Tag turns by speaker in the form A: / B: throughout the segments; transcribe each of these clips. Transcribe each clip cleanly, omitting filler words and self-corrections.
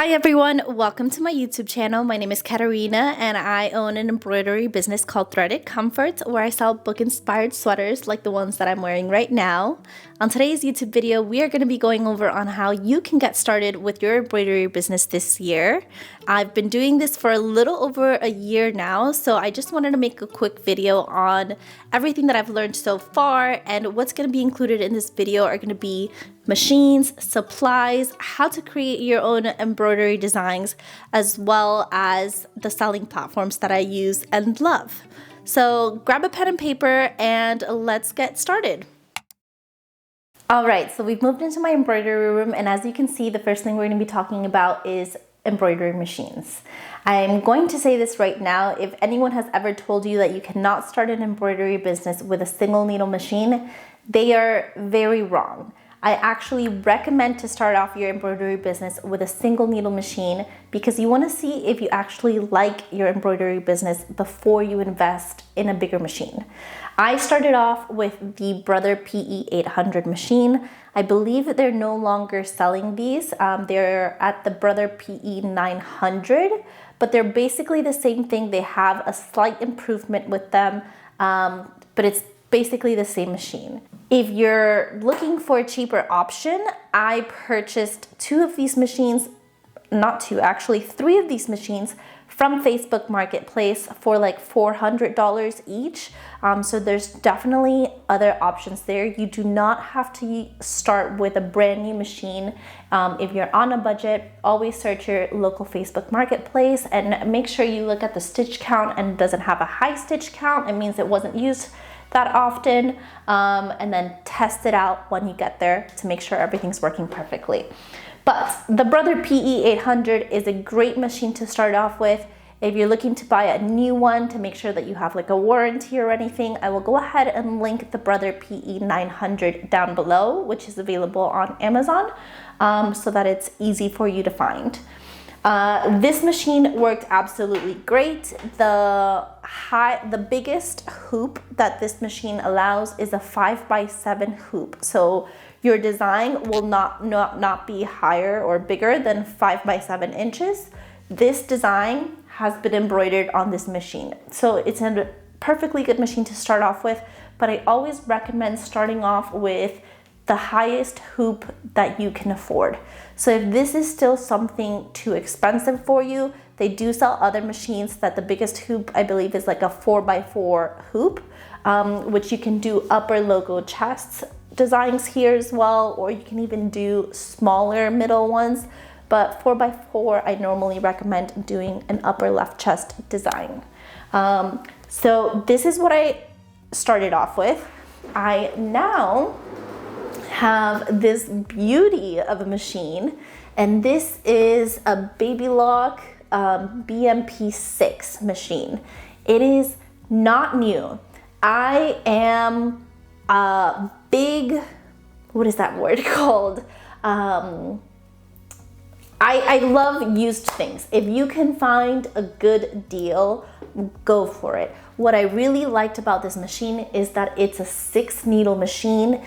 A: Hi everyone, welcome to my YouTube channel. My name is Katarina and I own an embroidery business called Threaded Comfort where I sell book inspired sweaters like the ones that I'm wearing right now. On today's YouTube video, we are going to be going over on how you can get started with your embroidery business this year. I've been doing this for a little over a year now, so I just wanted to make a quick video on everything that I've learned so far, and what's going to be included in this video are going to be machines, supplies, how to create your own embroidery designs, as well as the selling platforms that I use and love. So grab a pen and paper and let's get started. Alright, so we've moved into my embroidery room, and as you can see, the first thing we're going to be talking about is embroidery machines. I'm going to say this right now: if anyone has ever told you that you cannot start an embroidery business with a single needle machine, they are very wrong. I actually recommend to start off your embroidery business with a single needle machine because you want to see if you actually like your embroidery business before you invest in a bigger machine. I started off with the Brother PE 800 machine. I believe they're no longer selling these. They're at the Brother PE 900, but they're basically the same thing. They have a slight improvement with them, but it's basically the same machine. If you're looking for a cheaper option, I purchased two of these machines, not two, actually three of these machines from Facebook Marketplace for like $400 each. So there's definitely other options there. You do not have to start with a brand new machine. If you're on a budget, always search your local Facebook Marketplace and make sure you look at the stitch count and it doesn't have a high stitch count. It means it wasn't used that often, and then test it out when you get there to make sure everything's working perfectly. But the Brother PE 800 is a great machine to start off with. If you're looking to buy a new one to make sure that you have like a warranty or anything, I will go ahead and link the Brother PE 900 down below, which is available on Amazon, so that it's easy for you to find. This machine worked absolutely great. The biggest hoop that this machine allows is a 5x7 hoop. So your design will not be higher or bigger than 5x7 inches. This design has been embroidered on this machine. So it's a perfectly good machine to start off with, but I always recommend starting off with the highest hoop that you can afford. So if this is still something too expensive for you, they do sell other machines that the biggest hoop I believe is like a 4x4 hoop, which you can do upper logo chests designs here as well, or you can even do smaller middle ones. But 4x4, I normally recommend doing an upper left chest design. So this is what I started off with. I now have this beauty of a machine, and this is a Baby Lock BMP6 machine. It is not new. I am a big, what is that word called? I love used things. If you can find a good deal, go for it. What I really liked about this machine is that it's a 6 needle machine.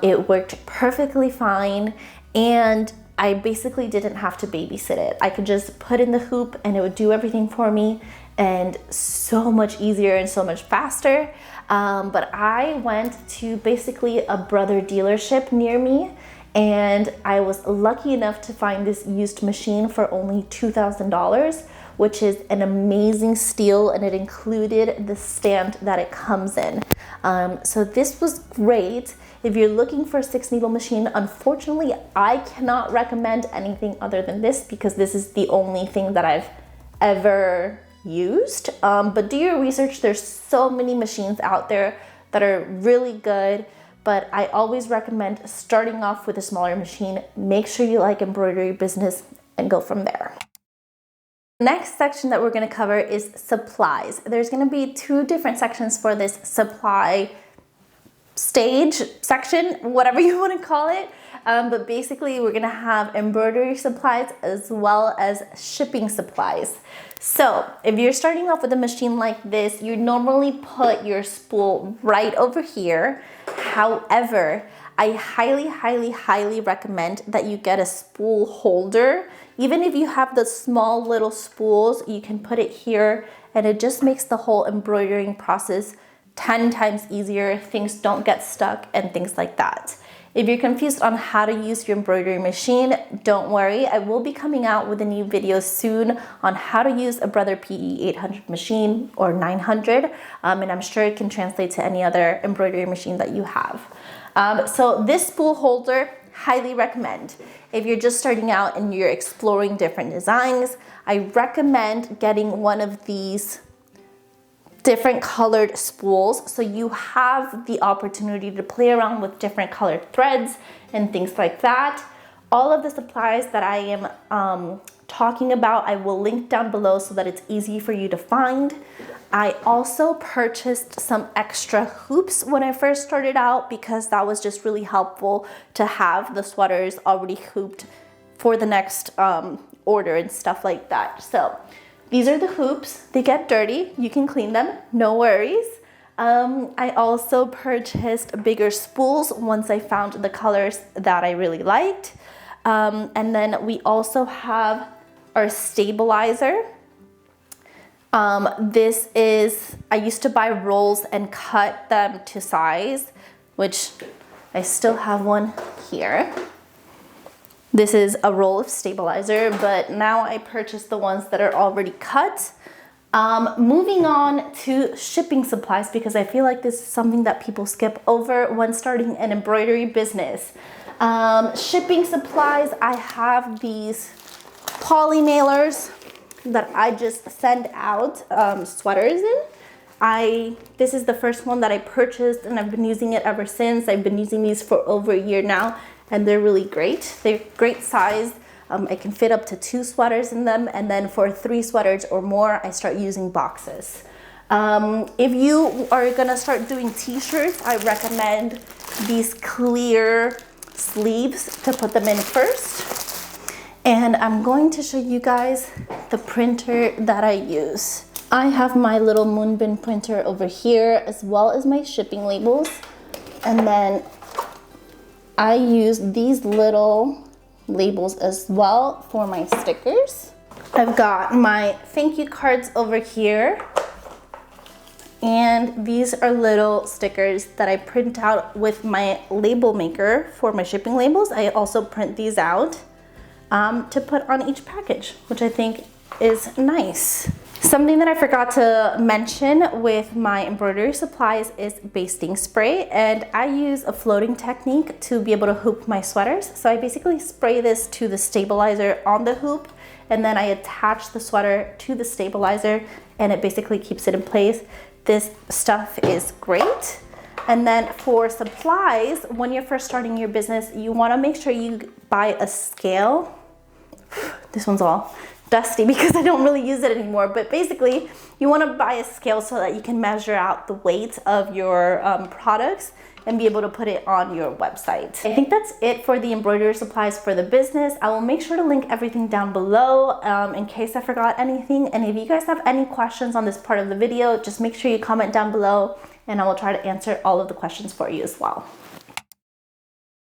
A: It worked perfectly fine, and I basically didn't have to babysit it. I could just put in the hoop and it would do everything for me, and so much easier and so much faster. But I went to basically a Brother dealership near me, and I was lucky enough to find this used machine for only $2,000, which is an amazing steal, and it included the stand that it comes in. So this was great. If you're looking for a 6 needle machine, unfortunately, I cannot recommend anything other than this because this is the only thing that I've ever used. But do your research. There's so many machines out there that are really good, but I always recommend starting off with a smaller machine. Make sure you like embroidery business and go from there. The next section that we're going to cover is supplies. There's going to be two different sections for this supply stage section, whatever you want to call it. But basically we're going to have embroidery supplies as well as shipping supplies. So if you're starting off with a machine like this, you normally put your spool right over here. However, I highly recommend that you get a spool holder. Even if you have the small little spools, you can put it here and it just makes the whole embroidering process 10 times easier. Things don't get stuck and things like that. If you're confused on how to use your embroidery machine, don't worry. I will be coming out with a new video soon on how to use a Brother PE 800 machine or 900, and I'm sure it can translate to any other embroidery machine that you have. So this spool holder, highly recommend. If you're just starting out and you're exploring different designs, I recommend getting one of these different colored spools so you have the opportunity to play around with different colored threads and things like that. All of the supplies that I am talking about, I will link down below so that it's easy for you to find. I also purchased some extra hoops when I first started out because that was just really helpful to have the sweaters already hooped for the next order and stuff like that. So these are the hoops. They get dirty. You can clean them, no worries. I also purchased bigger spools once I found the colors that I really liked. And then we also have our stabilizer. This is, I used to buy rolls and cut them to size, which I still have one here. This is a roll of stabilizer, but now I purchased the ones that are already cut. Moving on to shipping supplies, because I feel like this is something that people skip over when starting an embroidery business. Shipping supplies, I have these poly mailers that I just send out sweaters in. This is the first one that I purchased and I've been using it ever since. I've been using these for over a year now and they're really great. They're great size. I can fit up to 2 sweaters in them, and then for 3 sweaters or more, I start using boxes. If you are gonna start doing t-shirts, I recommend these clear sleeves to put them in first. And I'm going to show you guys the printer that I use. I have my little Moonbin printer over here, as well as my shipping labels. And then I use these little labels as well for my stickers. I've got my thank you cards over here. And these are little stickers that I print out with my label maker for my shipping labels. I also print these out to put on each package, which I think is nice. Something that I forgot to mention with my embroidery supplies is basting spray, and I use a floating technique to be able to hoop my sweaters. So I basically spray this to the stabilizer on the hoop, and then I attach the sweater to the stabilizer, and it basically keeps it in place. This stuff is great. And then for supplies, when you're first starting your business, you want to make sure you buy a scale. This one's all dusty because I don't really use it anymore, but basically you want to buy a scale so that you can measure out the weight of your products and be able to put it on your website. I think that's it for the embroidery supplies for the business. I will make sure to link everything down below in case I forgot anything. And if you guys have any questions on this part of the video, just make sure you comment down below and I will try to answer all of the questions for you as well.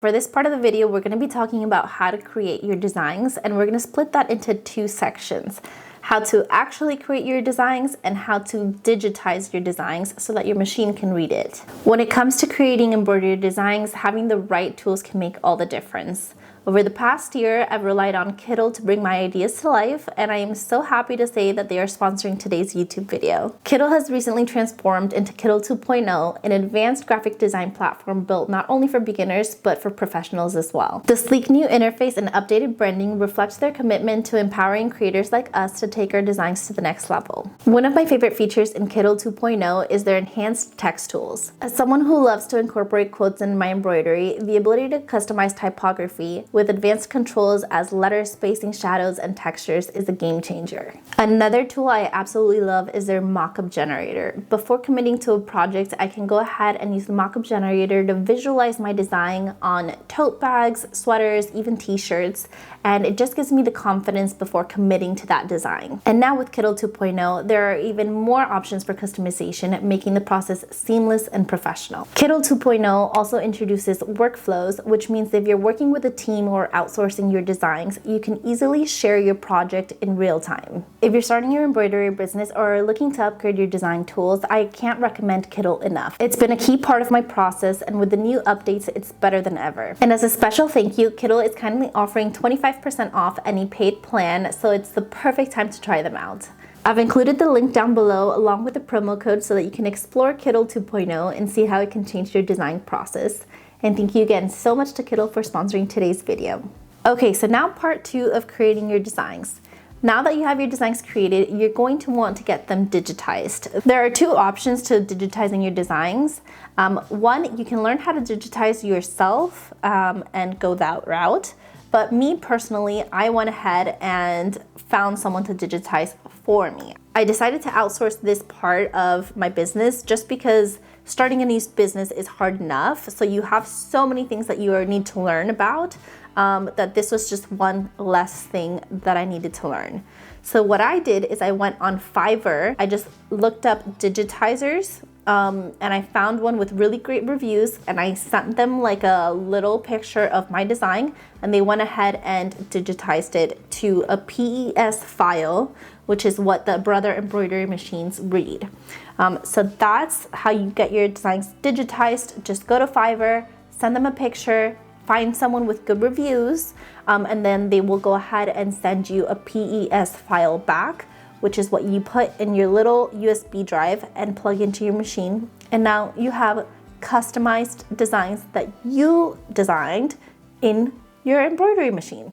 A: For this part of the video, we're going to be talking about how to create your designs, and we're going to split that into 2 sections. How to actually create your designs and how to digitize your designs so that your machine can read it. When it comes to creating embroidery designs, having the right tools can make all the difference. Over the past year, I've relied on Kittle to bring my ideas to life, and I am so happy to say that they are sponsoring today's YouTube video. Kittle has recently transformed into Kittle 2.0, an advanced graphic design platform built not only for beginners, but for professionals as well. The sleek new interface and updated branding reflects their commitment to empowering creators like us to take our designs to the next level. One of my favorite features in Kittle 2.0 is their enhanced text tools. As someone who loves to incorporate quotes in my embroidery, the ability to customize typography with advanced controls as letters, spacing, shadows, and textures is a game changer. Another tool I absolutely love is their mockup generator. Before committing to a project, I can go ahead and use the mockup generator to visualize my design on tote bags, sweaters, even t-shirts, and it just gives me the confidence before committing to that design. And now with Kittl 2.0, there are even more options for customization, making the process seamless and professional. Kittl 2.0 also introduces workflows, which means if you're working with a team or outsourcing your designs, you can easily share your project in real time. If you're starting your embroidery business or are looking to upgrade your design tools, I can't recommend Kittl enough. It's been a key part of my process, and with the new updates, it's better than ever. And as a special thank you, Kittl is kindly offering 25% off any paid plan, so it's the perfect time to try them out. I've included the link down below along with the promo code so that you can explore Kittl 2.0 and see how it can change your design process. And thank you again so much to Kittl for sponsoring today's video. Okay, so now part 2 of creating your designs. Now that you have your designs created, you're going to want to get them digitized. There are 2 options to digitizing your designs. One, you can learn how to digitize yourself and go that route. But me personally, I went ahead and found someone to digitize for me. I decided to outsource this part of my business just because starting a new business is hard enough. So you have so many things that you need to learn about that this was just one less thing that I needed to learn. So what I did is I went on Fiverr. I just looked up digitizers and I found one with really great reviews, and I sent them like a little picture of my design, and they went ahead and digitized it to a PES file, which is what the Brother Embroidery Machines read. So that's how you get your designs digitized. Just go to Fiverr, send them a picture, find someone with good reviews, and then they will go ahead and send you a PES file back, which is what you put in your little USB drive and plug into your machine. And now you have customized designs that you designed in your embroidery machine.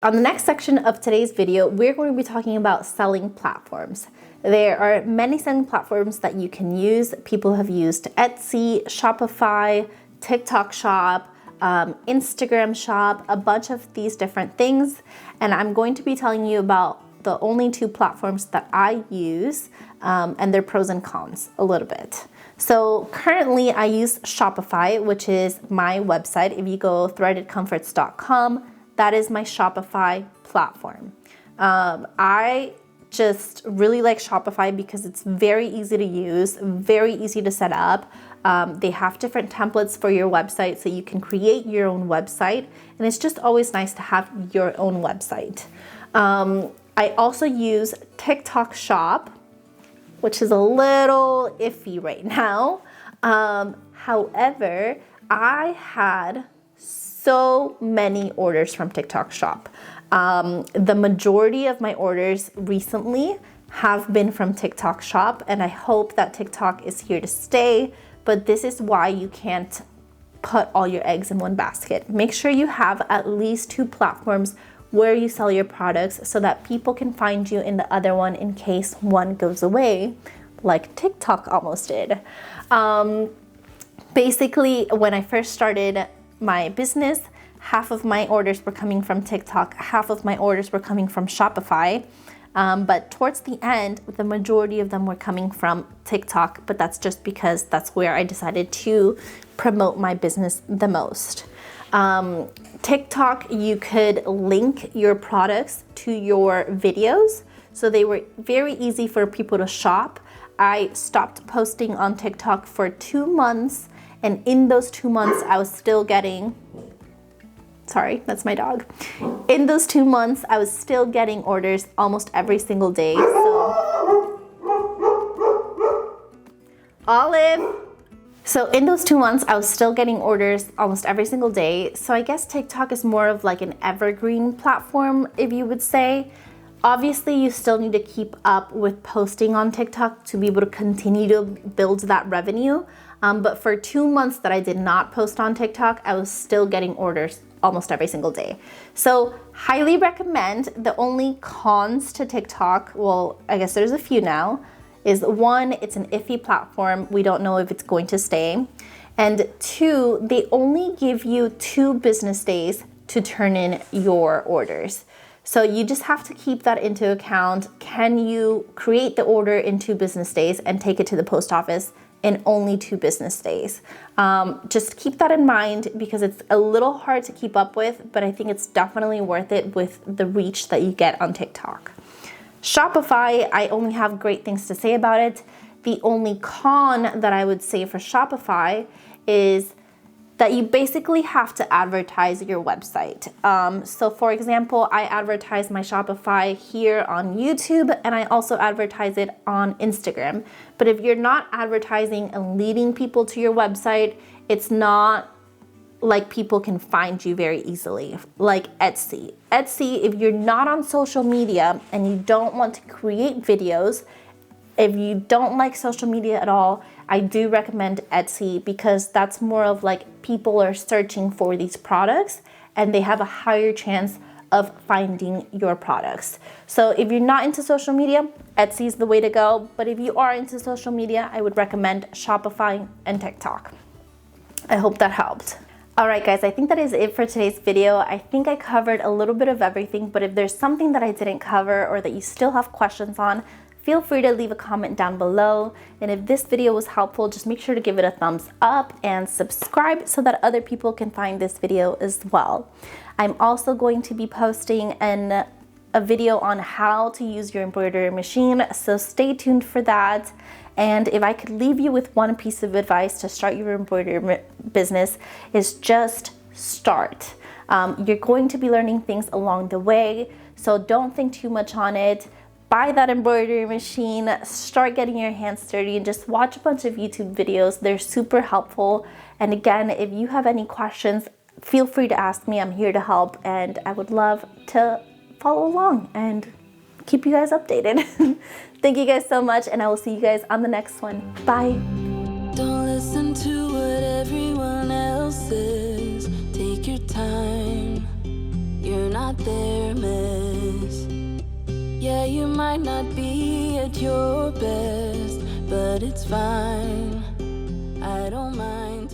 A: On the next section of today's video, we're going to be talking about selling platforms. There are many selling platforms that you can use. People have used Etsy, Shopify, TikTok Shop, Instagram Shop, a bunch of these different things. And I'm going to be telling you about the only 2 platforms that I use and their pros and cons a little bit. So currently I use Shopify, which is my website. If you go threadedcomforts.com, that is my Shopify platform. I just really like Shopify because it's very easy to use, very easy to set up. They have different templates for your website so you can create your own website, and it's just always nice to have your own website. I also use TikTok Shop, which is a little iffy right now. However, I had so many orders from TikTok Shop. The majority of my orders recently have been from TikTok Shop, and I hope that TikTok is here to stay, but this is why you can't put all your eggs in one basket. Make sure you have at least 2 platforms where you sell your products so that people can find you in the other one in case one goes away, like TikTok almost did. Basically, when I first started my business, half of my orders were coming from TikTok, half of my orders were coming from Shopify. But towards the end, the majority of them were coming from TikTok, but that's just because that's where I decided to promote my business the most. TikTok, you could link your products to your videos, so they were very easy for people to shop. I stopped posting on TikTok for 2 months, and in those 2 months, I was still getting, sorry, that's my dog. In those 2 months, I was still getting orders almost every single day. So, Olive. So in those 2 months, I was still getting orders almost every single day. So I guess TikTok is more of like an evergreen platform, if you would say. Obviously, you still need to keep up with posting on TikTok to be able to continue to build that revenue. But for 2 months that I did not post on TikTok, I was still getting orders almost every single day. So highly recommend. The only cons to TikTok, well, I guess there's a few now, is 1, it's an iffy platform. We don't know if it's going to stay. And 2, they only give you 2 business days to turn in your orders. So you just have to keep that into account. Can you create the order in 2 business days and take it to the post office in only 2 business days? Just keep that in mind because it's a little hard to keep up with, but I think it's definitely worth it with the reach that you get on TikTok. Shopify, I only have great things to say about it. The only con that I would say for Shopify is that you basically have to advertise your website. So for example, I advertise my Shopify here on YouTube and I also advertise it on Instagram. But if you're not advertising and leading people to your website, it's not like people can find you very easily, like Etsy. Etsy, if you're not on social media and you don't want to create videos, if you don't like social media at all, I do recommend Etsy because that's more of like people are searching for these products and they have a higher chance of finding your products. So if you're not into social media, Etsy is the way to go. But if you are into social media, I would recommend Shopify and TikTok. I hope that helped. All right, guys, I think that is it for today's video. I think I covered a little bit of everything, but if there's something that I didn't cover or that you still have questions on, feel free to leave a comment down below. And if this video was helpful, just make sure to give it a thumbs up and subscribe so that other people can find this video as well. I'm also going to be posting a video on how to use your embroidery machine, so stay tuned for that. And if I could leave you with one piece of advice to start your embroidery business, is just start. You're going to be learning things along the way, so don't think too much on it. Buy that embroidery machine, start getting your hands dirty, and just watch a bunch of YouTube videos. They're super helpful. And again, if you have any questions, feel free to ask me. I'm here to help, and I would love to follow along and keep you guys updated. Thank you guys so much, and I will see you guys on the next one. Bye.
B: Don't listen to what everyone else says. Take your time. You're not their mess. Yeah, you might not be at your best, but it's fine. I don't mind.